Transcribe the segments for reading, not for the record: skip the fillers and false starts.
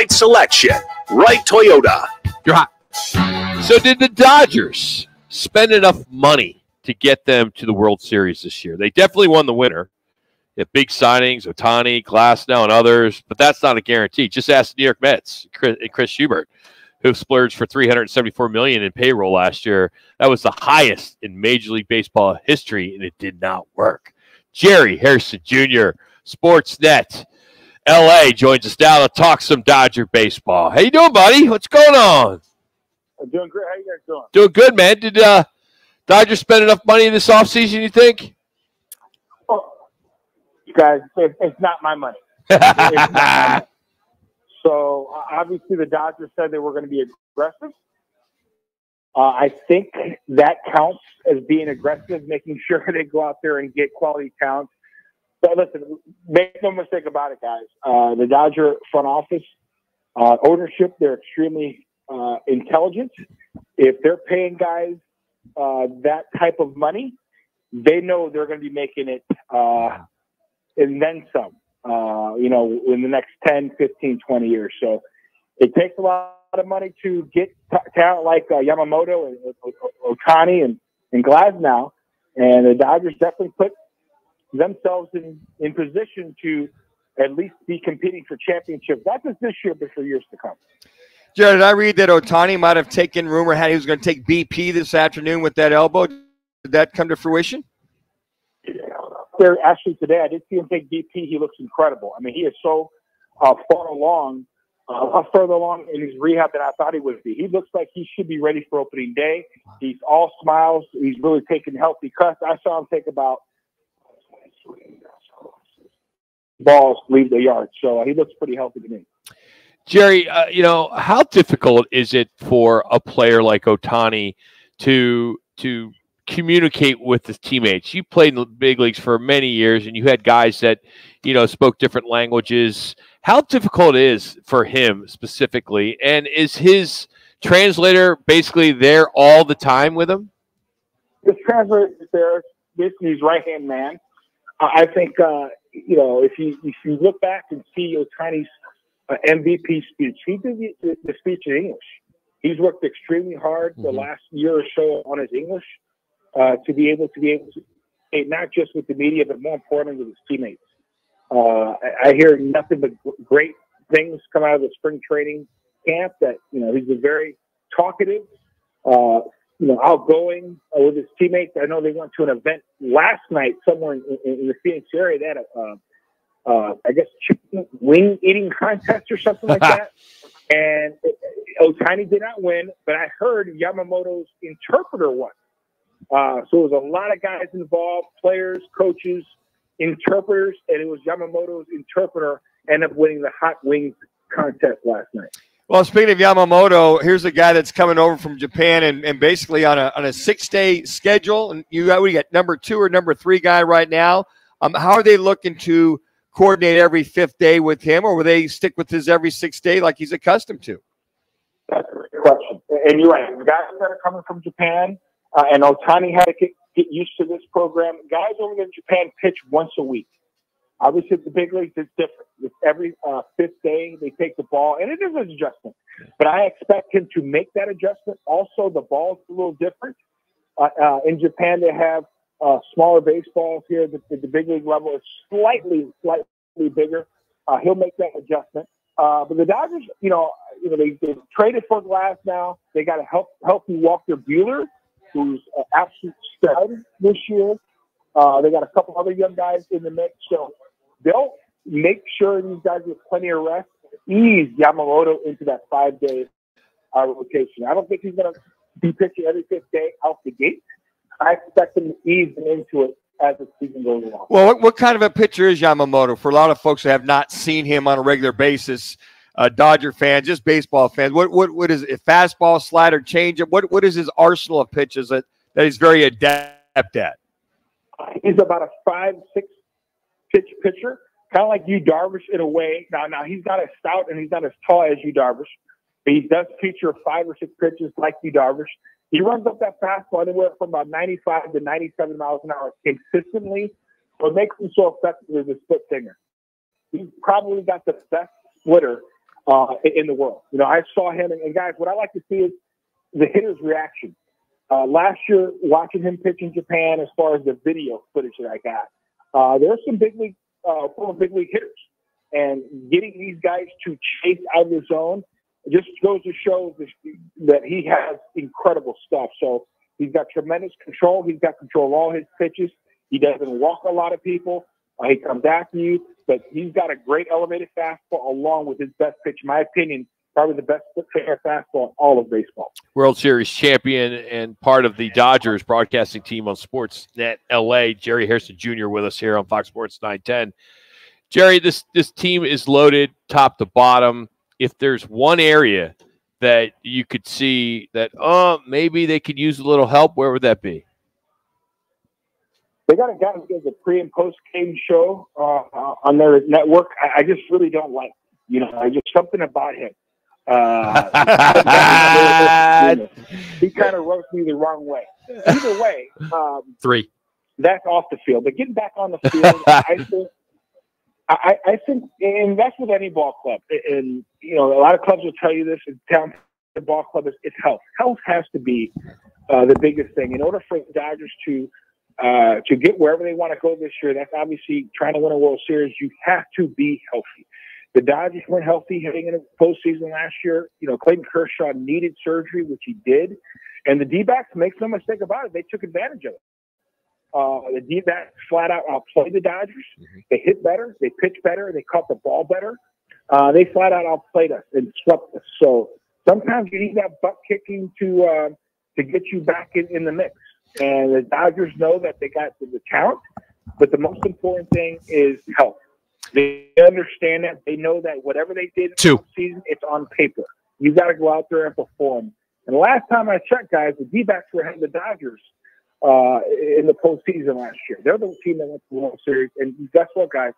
wide selection. Right Toyota. You're hot. So did the Dodgers spend enough money to get them to the World Series this year? They definitely won the winner. They have big signings, Ohtani, Glasnow, and others, but that's not a guarantee. Just ask the New York Mets, Chris Schubert, who splurged for $374 million in payroll last year. That was the highest in Major League Baseball history, and it did not work. Jerry Hairston Jr., Sportsnet, L.A. joins us now to talk some Dodger baseball. How you doing, buddy? What's going on? I'm doing great. How you guys doing? Doing good, man. Did Dodgers spend enough money this offseason, you think? Well, you guys, it's not my money. It's not my money. So, obviously, the Dodgers said they were going to be aggressive. I think that counts as being aggressive, making sure they go out there and get quality talent. But listen, make no mistake about it, guys. The Dodger front office, ownership, they're extremely intelligent. If they're paying guys that type of money, they know they're going to be making it and then some, in the next 10, 15, 20 years. So it takes a lot of money to get talent like Yamamoto and Ohtani and Glasnow. And the Dodgers definitely put themselves in position to at least be competing for championships, not just this year, but for years to come. Jared, did I read that Ohtani might have taken rumor had he was going to take BP this afternoon with that elbow? Did that come to fruition? There, actually, today I did see him take BP. He looks incredible. I mean, he is so further along in his rehab than I thought he would be. He looks like he should be ready for opening day. He's all smiles. He's really taking healthy cuts. I saw him take about balls leave the yard, so he looks pretty healthy to me. Jerry, how difficult is it for a player like Ohtani to communicate with his teammates? You played in the big leagues for many years, and you had guys that, spoke different languages. How difficult it is for him specifically, and is his translator basically there all the time with him? His translator is there. Basically, his right-hand man. I think, if you look back and see Ohtani's MVP speech, he did the speech in English. He's worked extremely hard the last year or so on his English to be able to not just with the media, but more importantly with his teammates. I hear nothing but great things come out of the spring training camp. That he's a very talkative, outgoing with his teammates. I know they went to an event last night somewhere in the Phoenix area. They had I guess chicken wing eating contest or something like that. And Ohtani did not win, but I heard Yamamoto's interpreter won. So there was a lot of guys involved, players, coaches, interpreters, and it was Yamamoto's interpreter ended up winning the hot wings contest last night. Well, speaking of Yamamoto, here's a guy that's coming over from Japan and basically on a 6-day schedule. And you got number 2 or number 3 guy right now. How are they looking to coordinate every 5th day with him, or will they stick with his every 6th day like he's accustomed to? That's a great question. And you're right. The guys that are coming from Japan, and Ohtani had to get used to this program. Guys over there in Japan pitch once a week. Obviously, at the big leagues, it's different. It's every 5th day they take the ball, and it is an adjustment. But I expect him to make that adjustment. Also, the ball's a little different. In Japan, they have smaller baseballs here. The big league level is slightly bigger. He'll make that adjustment. But the Dodgers, they traded for Glasnow. They got a healthy Walker Buehler, who's an absolute stud this year. They got a couple other young guys in the mix. So they'll make sure these guys get plenty of rest, ease Yamamoto into that 5-day rotation. I don't think he's going to be pitching every 5th day out the gate. I expect him to ease them into it as the season goes along. Well, what kind of a pitcher is Yamamoto? For a lot of folks who have not seen him on a regular basis, Dodger fans, just baseball fans, what is it? Fastball, slider, changeup? What is his arsenal of pitches that he's very adept at? He's about a 5-6 pitch pitcher, kind of like Yu Darvish in a way. Now he's not as stout and he's not as tall as Yu Darvish, but he does feature 5 or 6 pitches like Yu Darvish. He runs up that fastball anywhere from about 95 to 97 miles an hour consistently. What makes him so effective is a split finger. He's probably got the best splitter in the world. You know, I saw him, and guys, what I like to see is the hitter's reaction. Last year, watching him pitch in Japan, as far as the video footage that I got, there's some former big league hitters, and getting these guys to chase out of the zone just goes to show that he has incredible stuff. So he's got tremendous control. He's got control of all his pitches. He doesn't walk a lot of people. He comes after you, but he's got a great elevated fastball along with his best pitch, in my opinion, probably the best fair fastball in all of baseball. World Series champion and part of the Dodgers broadcasting team on Sportsnet LA, Jerry Hairston Jr. with us here on Fox Sports 910. Jerry, this team is loaded top to bottom. If there's one area that you could see that, maybe they could use a little help, where would that be? They got a guy who does a pre- and post-game show on their network. I just really don't like, I just something about him. He kind of rubs me the wrong way. Either way, 3. That's off the field. But getting back on the field, I think, and that's with any ball club. And a lot of clubs will tell you this. In town, the ball club it's health. Health has to be the biggest thing in order for the Dodgers to get wherever they want to go this year. That's obviously trying to win a World Series. You have to be healthy. The Dodgers weren't healthy heading into the postseason last year. Clayton Kershaw needed surgery, which he did. And the D-backs, make no mistake about it, they took advantage of it. The D-backs flat out outplayed the Dodgers. Mm-hmm. They hit better. They pitched better. They caught the ball better. They flat out outplayed us and swept us. So sometimes you need that butt kicking to get you back in the mix. And the Dodgers know that they got the talent, but the most important thing is health. They understand that. They know that whatever they did in the season, it's on paper. You got to go out there and perform. And the last time I checked, guys, the D-backs were ahead of the Dodgers in the postseason last year. They're the team that went to the World Series. And guess what, guys?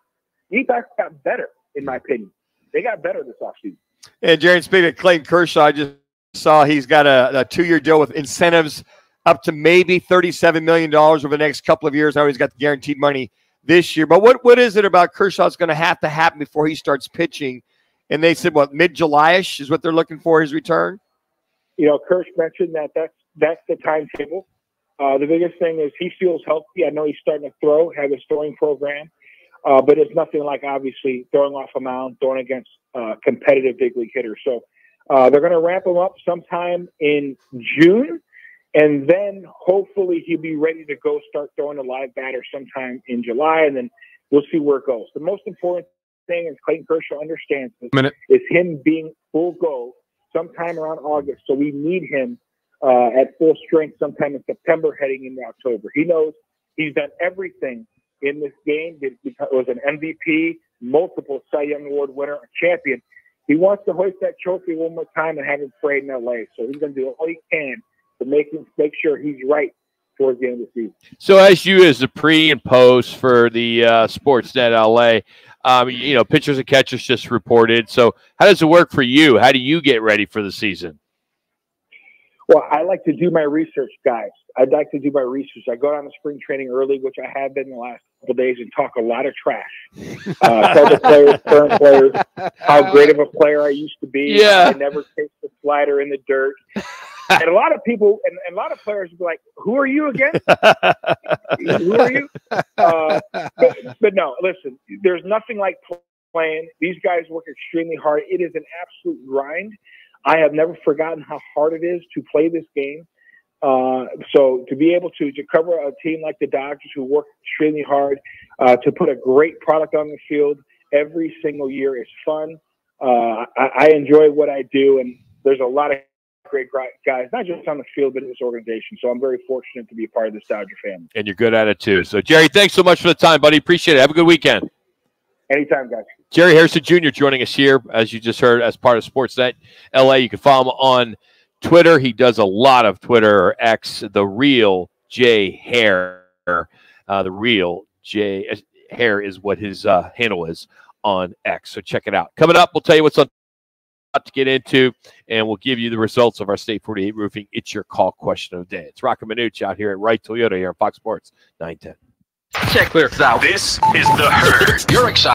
D-backs got better, in my opinion. They got better this offseason. And Jerry, speaking of Clayton Kershaw, I just saw he's got a 2-year deal with incentives up to maybe $37 million over the next couple of years. Now he's got the guaranteed money this year. But what is it about Kershaw that's going to have to happen before he starts pitching? And they said, mid-July-ish is what they're looking for his return? Kirsch mentioned that's the timetable. The biggest thing is he feels healthy. I know he's starting to throw, have his throwing program. But it's nothing like, obviously, throwing off a mound, throwing against competitive big league hitters. So they're going to ramp him up sometime in June. And then hopefully he'll be ready to go start throwing a live batter sometime in July, and then we'll see where it goes. The most important thing, as Clayton Kershaw understands, is him being full go sometime around August. So we need him at full strength sometime in September heading into October. He knows he's done everything in this game. He was an MVP, multiple Cy Young Award winner, a champion. He wants to hoist that trophy one more time and have it parade in L.A. So he's going to do all he can to make sure he's right towards the end of the season. So as the pre and post for the Sportsnet LA, pitchers and catchers just reported. So how does it work for you? How do you get ready for the season? Well, I like to do my research, guys. I'd like to do my research. I go down to spring training early, which I have been the last couple of days, and talk a lot of trash. Tell the players, current players, how great of a player I used to be. Yeah. I never kicked the slider in the dirt. And a lot of people and a lot of players will be like, "Who are you again? Who are you?" But no, listen. There's nothing like playing. These guys work extremely hard. It is an absolute grind. I have never forgotten how hard it is to play this game. So to be able to cover a team like the Dodgers, who work extremely hard, to put a great product on the field every single year is fun. I enjoy what I do, and there's a lot of great guys, not just on the field, but in this organization. So I'm very fortunate to be a part of this Dodger family. And you're good at it, too. So, Jerry, thanks so much for the time, buddy. Appreciate it. Have a good weekend. Anytime, guys. Jerry Hairston Jr. joining us here, as you just heard, as part of Sportsnet LA. You can follow him on Twitter. He does a lot of Twitter or X, The Real J Hair. The Real J Hair is what his handle is on X. So check it out. Coming up, we'll tell you what's on to get into, and we'll give you the results of our State 48 Roofing It's Your Call question of the day. It's Rocco Minucci out here at Wright Toyota here on Fox Sports 910. Check this out. This is The Herd. You're excited.